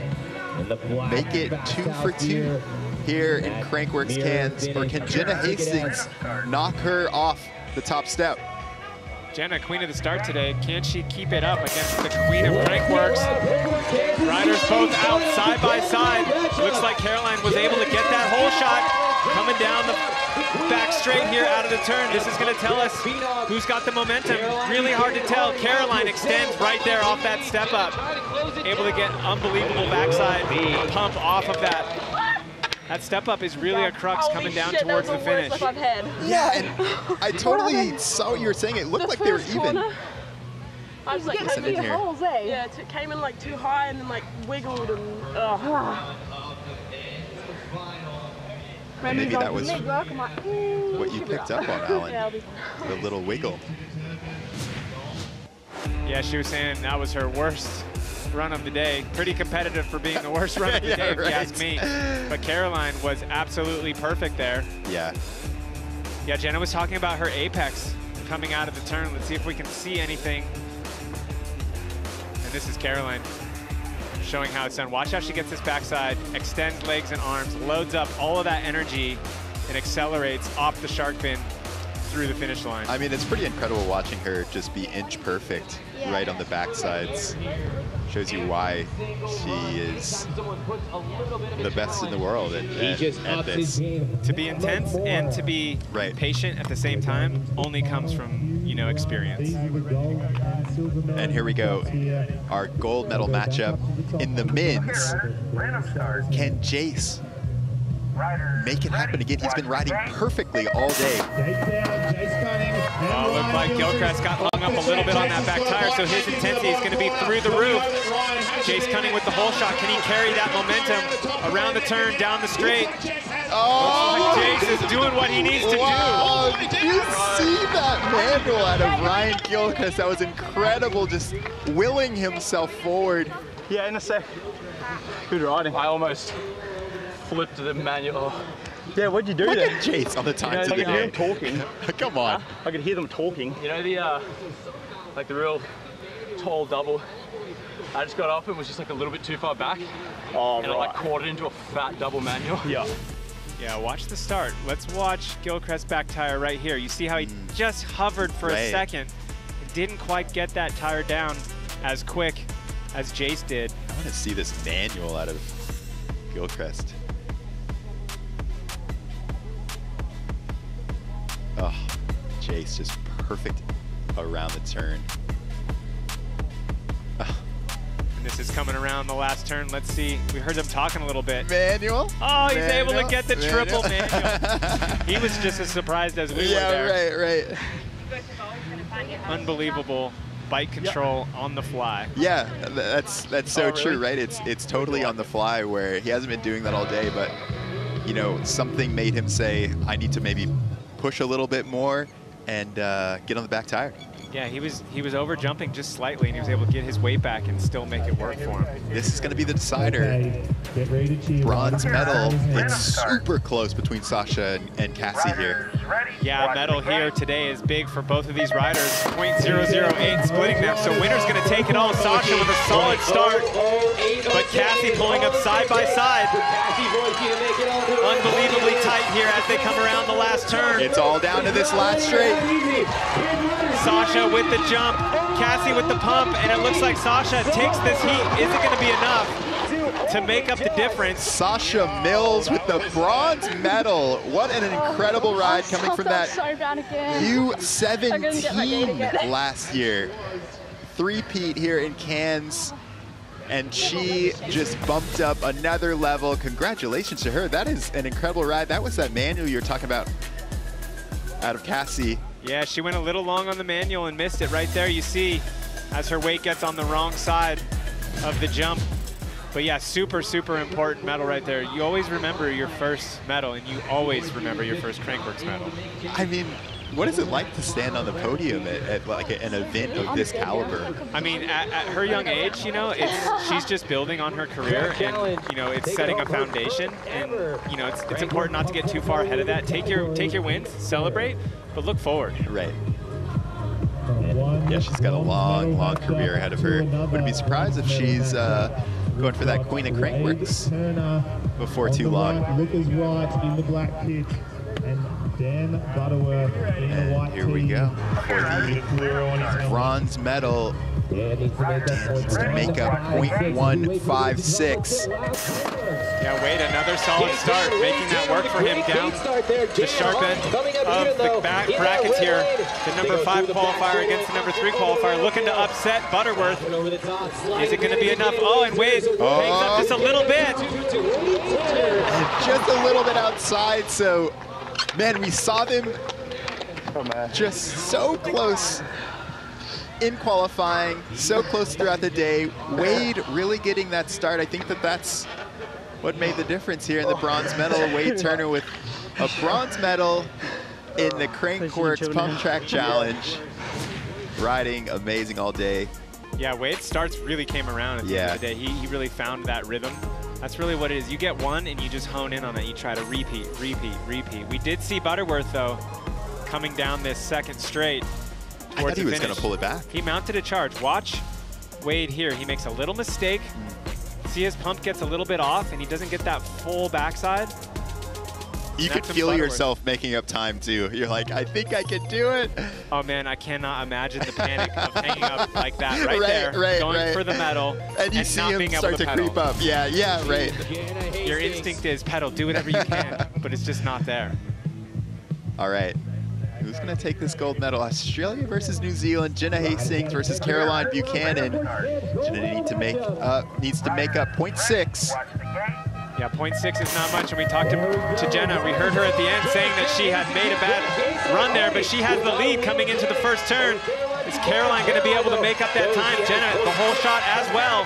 make it 2 for 2 here in Crankworx Cairns, or can Jenna Hastings knock her off the top step? Jenna, queen of the start today. Can she keep it up against the queen of Crankworx? Riders both out side by side. Looks like Caroline was able to get that whole shot. Coming down the back straight here out of the turn. This is going to tell us who's got the momentum. Really hard to tell. Caroline extends right there off that step up. Able to get unbelievable backside pump off of that. That step up is really a crux coming down towards the finish. Yeah, and I totally saw what you were saying. It looked like they were even. I was like, Listen in here. holes, eh? Yeah, it came in like too high and then like wiggled and Maybe that was what you picked up on, Alan. The little wiggle. Yeah, she was saying that was her worst run of the day. Pretty competitive for being the worst run of the day, if you ask me. But Caroline was absolutely perfect there. Yeah. Yeah, Jenna was talking about her apex coming out of the turn. Let's see if we can see anything. And this is Caroline showing how it's done. Watch how she gets this backside, extends legs and arms, loads up all of that energy, and accelerates off the shark fin through the finish line. I mean, it's pretty incredible watching her just be inch perfect right on the backsides. Shows you why she is the best in the world at this. To be intense and to be patient at the same time only comes from, you know, experience. And here we go, our gold medal matchup in the men's. Can Jace make it happen again? He's been riding perfectly all day. Oh, looked like Gilchrist got hung up a little bit on that back tire, so his intensity is going to be through the roof. Jace Cunning with the whole shot. Can he carry that momentum around the turn, down the straight? Oh, looks like Jace is doing what he needs to do. Did you see that manual out of Ryan Gilchrist? That was incredible, just willing himself forward. Yeah, in a sec. Good riding. I almost flipped the manual. Yeah, what'd you do Look there? at Jace on the time to I the could hear day. them talking. Come on. I could hear them talking. You know the, like the real tall double. I just got off and was just like a little bit too far back. Oh, and I like caught it into a fat double manual. Yeah. Yeah, watch the start. Let's watch Gilchrist back tire right here. You see how he just hovered for a second. Didn't quite get that tire down as quick as Jace did. I want to see this manual out of Gilchrist. Oh, Jace just perfect around the turn. Oh. And this is coming around the last turn. Let's see. We heard them talking a little bit. Manual? Oh, he's able to get the triple manual. He was just as surprised as we were there. Yeah, right. unbelievable bike control on the fly. Yeah, that's so true, right? It's totally on the fly, where he hasn't been doing that all day, but you know, something made him say, I need to maybe push a little bit more and get on the back tire. Yeah, he was over jumping just slightly, and he was able to get his weight back and still make it work for him. This is going to be the decider. Bronze medal. It's super close between Sasha and Cassie here. Yeah, medal here today is big for both of these riders. 0.008 splitting them, so winner's going to take it all. Sasha with a solid start, but Cassie pulling up side by side. Unbelievably tight here as they come around the last turn. It's all down to this last straight. Sasha with the jump, Cassie with the pump, and it looks like Sasha takes this heat. Is it going to be enough to make up the difference? Sasha Mills with the bronze medal. What an incredible ride coming from that U17 last year. Three-peat here in Cairns, and she just bumped up another level. Congratulations to her. That is an incredible ride. That was that manual you were talking about out of Cassie. Yeah, she went a little long on the manual and missed it right there. You see as her weight gets on the wrong side of the jump. But yeah, super, super important medal right there. You always remember your first medal, and you always remember your first Crankworx medal. I mean, what is it like to stand on the podium at like an event of this caliber? I mean, at her young age, you know, she's just building on her career, and you know, it's setting a foundation, and you know, it's important not to get too far ahead of that. Take your wins, celebrate, but look forward. Right. Yeah, she's got a long, long career ahead of her. Wouldn't be surprised if she's going for that Queen of Crankworx before too long. Lucas Wright in the black kit, and Dan Butterworth in the white. Here we go for the bronze medal. Dan needs to make up 0.156. Yeah, Wade, another solid start, making that work for him down the sharp end of the back brackets here. The number 5 qualifier against the number 3 qualifier, looking to upset Butterworth. Is it going to be enough? Oh, and Wade hangs up just a little bit. Just a little bit outside, so, man, we saw them just so close in qualifying, so close throughout the day. Wade really getting that start. I think that's what made the difference here in the bronze medal. Wade Turner with a bronze medal in the Crankworx Pump Track Challenge. Riding amazing all day. Yeah, Wade's starts really came around at the end of the day. He really found that rhythm. That's really what it is. You get one and you just hone in on it. You try to repeat, repeat, repeat. We did see Butterworth, though, coming down this second straight. I thought he was going to pull it back. He mounted a charge. Watch Wade here. He makes a little mistake. See his pump gets a little bit off, and he doesn't get that full backside. You could feel yourself making up time, too. You're like, I think I can do it. Oh, man, I cannot imagine the panic of hanging up like that right there, going for the medal, and you see him start to creep up. Yeah, right. Your instinct is pedal, do whatever you can, but it's just not there. All right. Who's going to take this gold medal? Australia versus New Zealand. Jenna Hastings versus Caroline Buchanan. Jenna needs to make up 0.6. Yeah, 0.6 is not much, and we talked to Jenna. We heard her at the end saying that she had made a bad run there, but she has the lead coming into the first turn. Is Caroline going to be able to make up that time? Jenna, the whole shot as well.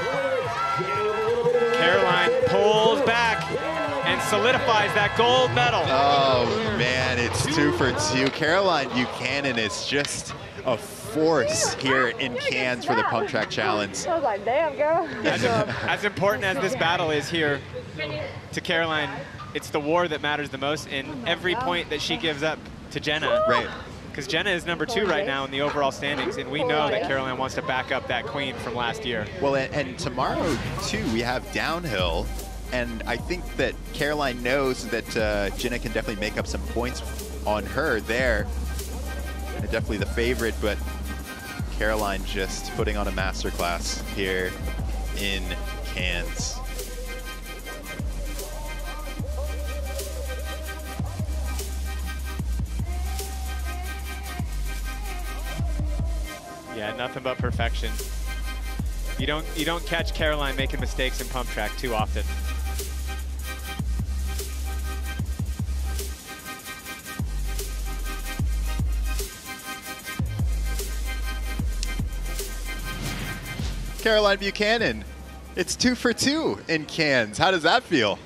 Caroline pulls back and solidifies that gold medal. Oh, man, it's 2 for 2. Caroline Buchanan is just a force here in Cairns for the Pump Track Challenge. I was like, damn, girl. As important as this battle is here to Caroline, it's the war that matters the most, and every point that she gives up to Jenna. Right. Because Jenna is number 2 right now in the overall standings, and we know that Caroline wants to back up that queen from last year. Well, and tomorrow, too, we have downhill. And I think that Caroline knows that Jenna can definitely make up some points on her there. And definitely the favorite, but Caroline just putting on a masterclass here in Cairns. Yeah, nothing but perfection. You don't catch Caroline making mistakes in Pump Track too often. Caroline Buchanan, it's 2 for 2 in Cairns. How does that feel?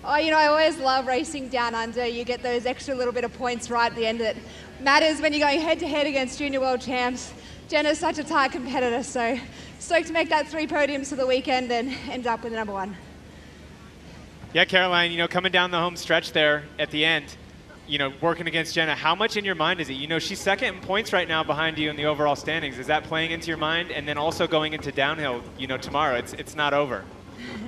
Oh, you know, I always love racing down under. You get those extra little bit of points right at the end that matters when you're going head-to-head against junior world champs. Jenna's such a tight competitor, so stoked to make that 3 podiums for the weekend and end up with the #1. Yeah, Caroline, you know, coming down the home stretch there at the end, you know, working against Jenna, how much in your mind is it? You know, she's second in points right now behind you in the overall standings. Is that playing into your mind? And then also going into downhill, you know, tomorrow, it's not over.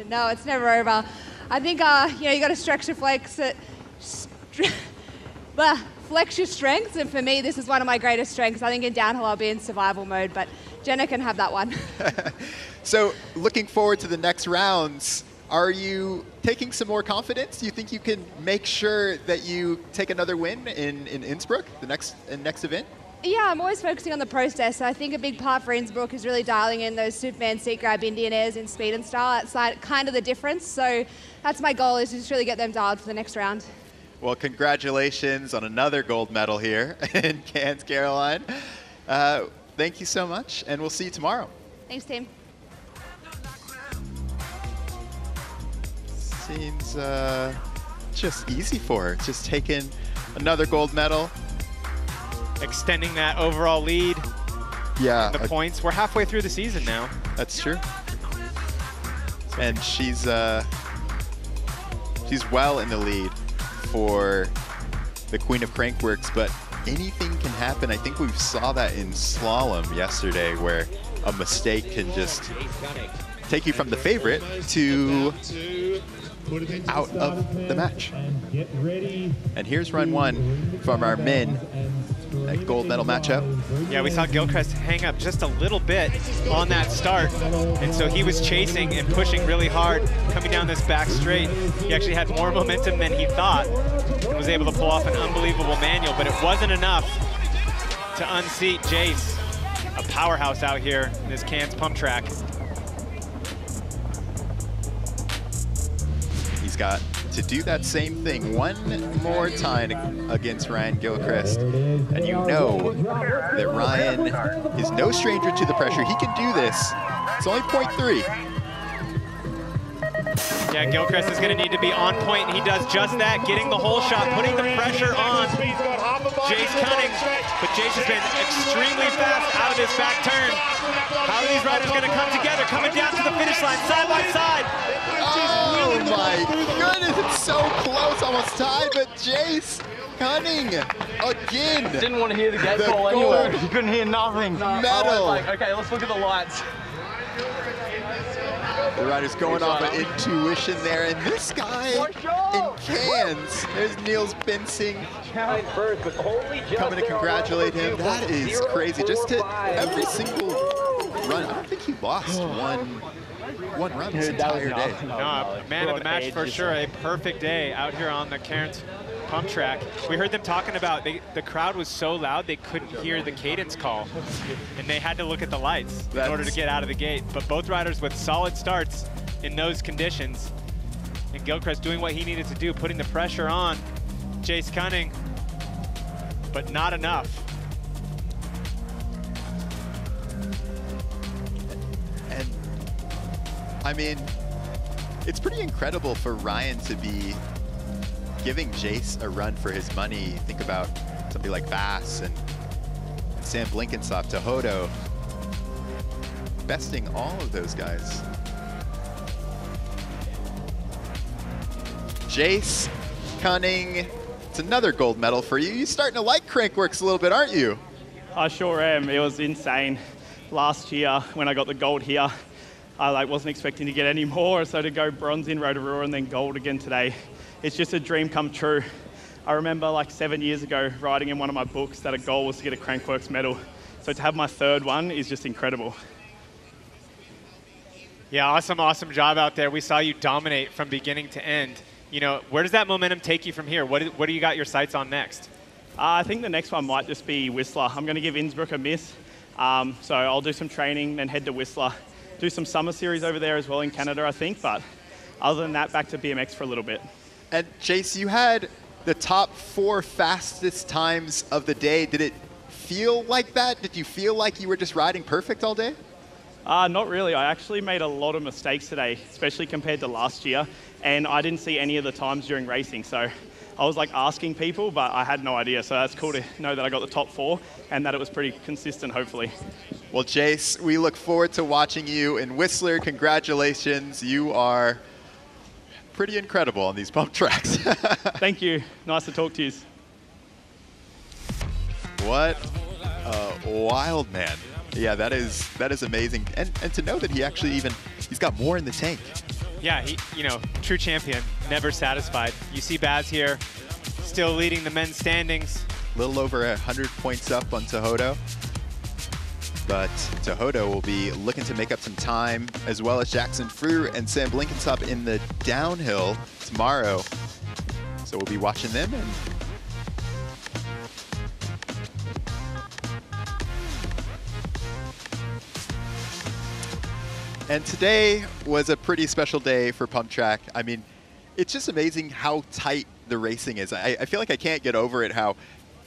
No, it's never over. I think, you know, you got to stretch your flex your strengths, and for me, this is one of my greatest strengths. I think in downhill, I'll be in survival mode, but Jenna can have that one. So, looking forward to the next rounds, are you taking some more confidence? Do you think you can make sure that you take another win in Innsbruck, the next event? Yeah, I'm always focusing on the process. I think a big part for Innsbruck is really dialing in those Superman seat grab Indian airs in speed and style. That's like kind of the difference. So that's my goal, is to just really get them dialed for the next round. Well, congratulations on another gold medal here in Cairns, Caroline. Thank you so much, and we'll see you tomorrow. Thanks, team. Seems just easy for her, just taking another gold medal. Extending that overall lead. Yeah. The points. We're halfway through the season now. That's true. And she's well in the lead for the Queen of Crankworx, but anything can happen. I think we saw that in slalom yesterday, where a mistake can just take you from the favorite to out of the match. And here's run 1 from our men. That gold medal matchup. Yeah, we saw Gilchrist hang up just a little bit on that start, and so he was chasing and pushing really hard coming down this back straight. He actually had more momentum than he thought and was able to pull off an unbelievable manual, but it wasn't enough to unseat Jace, a powerhouse out here in this Cairns pump track. He's got to do that same thing one more time against Ryan Gilchrist. And you know that Ryan is no stranger to the pressure. He can do this. It's only 0.3. Yeah, Gilchrist is going to need to be on point, and he does just that, getting the whole shot, putting the pressure on Jace Cunning. But Jace has been extremely fast out of this back turn. How are these riders going to come together, coming down to the finish line, side by side? Oh my goodness, it's so close, almost tied, but Jace Cunning again. Didn't want to hear the gate call anywhere. You couldn't hear nothing. Medal. Like, okay, let's look at the lights. The rider's going off of intuition there, and this guy in Cairns, there's Niels Bensing coming to congratulate him. That is crazy. Just to every single run, I don't think he lost one run this entire day. No, man of the match for sure. A perfect day out here on the Cairns pump track. We heard them talking about the crowd was so loud they couldn't hear the cadence call, and they had to look at the lights in order to get out of the gate. But both riders with solid starts in those conditions, and Gilchrist doing what he needed to do, putting the pressure on Jace Cunning, but not enough. And I mean, it's pretty incredible for Ryan to be giving Jace a run for his money. Think about somebody like Bass and Sam Blinkenstock, Tohoto, besting all of those guys. Jace Cunning, it's another gold medal for you. You're starting to like Crankworx a little bit, aren't you? I sure am. It was insane. Last year when I got the gold here, I wasn't expecting to get any more, so to go bronze in Rotorua and then gold again today, it's just a dream come true. I remember like 7 years ago writing in one of my books that a goal was to get a Crankworx medal. So to have my third one is just incredible. Yeah, awesome job out there. We saw you dominate from beginning to end. You know, where does that momentum take you from here? What do you got your sights on next? I think the next one might just be Whistler. I'm going to give Innsbruck a miss. So I'll do some training, then head to Whistler. Do some summer series over there as well in Canada, I think. But other than that, back to BMX for a little bit. And Jace, you had the top 4 fastest times of the day. Did it feel like that? Did you feel like you were just riding perfect all day? Not really. I actually made a lot of mistakes today, especially compared to last year, and I didn't see any of the times during racing, so I was like asking people, but I had no idea, so that's cool to know that I got the top 4 and that it was pretty consistent, hopefully. Well, Jace, we look forward to watching you in Whistler. Congratulations. You are pretty incredible on these pump tracks. Thank you. Nice to talk to you. What a wild man. Yeah, that is amazing. And to know that he's got more in the tank. Yeah, he, true champion, never satisfied. You see Baz here, still leading the men's standings. A little over 100 points up on Tehodo. But Tehodo will be looking to make up some time, as well as Jackson Frew and Sam Blenkinsop in the downhill tomorrow. So we'll be watching them. And today was a pretty special day for Pump Track. I mean, it's just amazing how tight the racing is. I feel like I can't get over it, how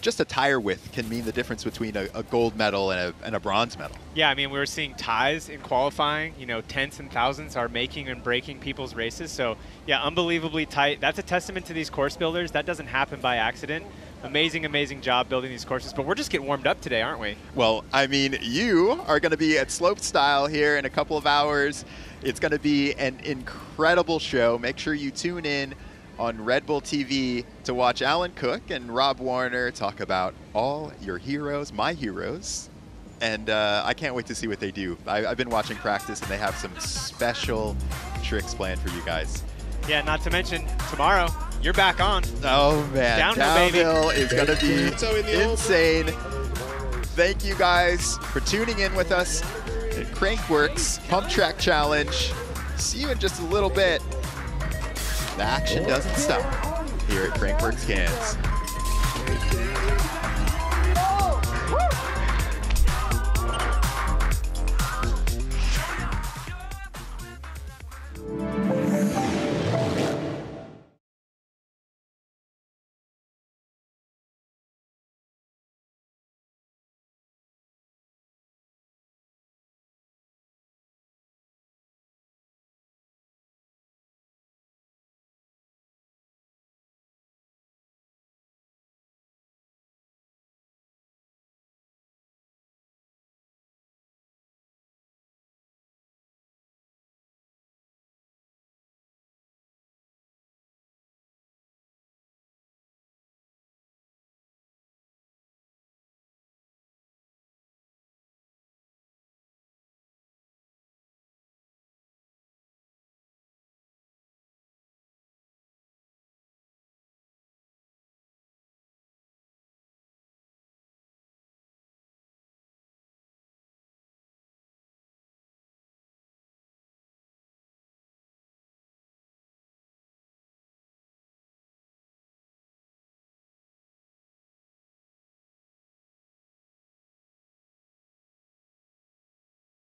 just a tire width can mean the difference between a gold medal and a bronze medal. Yeah, I mean, we were seeing ties in qualifying. Tenths and thousandths are making and breaking people's races. So, yeah, unbelievably tight. That's a testament to these course builders. That doesn't happen by accident. Amazing, amazing job building these courses. But we're just getting warmed up today, aren't we? Well, I mean, you are going to be at Slopestyle here in a couple of hours. It's going to be an incredible show. Make sure you tune in on Red Bull TV to watch Alan Cook and Rob Warner talk about all your heroes, my heroes. And I can't wait to see what they do. I've been watching practice, and they have some special tricks planned for you guys. Yeah, not to mention, tomorrow, you're back on. Oh, man. Downhill is going to be insane. Thank you guys for tuning in with us at Crankworx Pump Track Challenge. See you in just a little bit. The action doesn't stop here at Crankworx Cairns.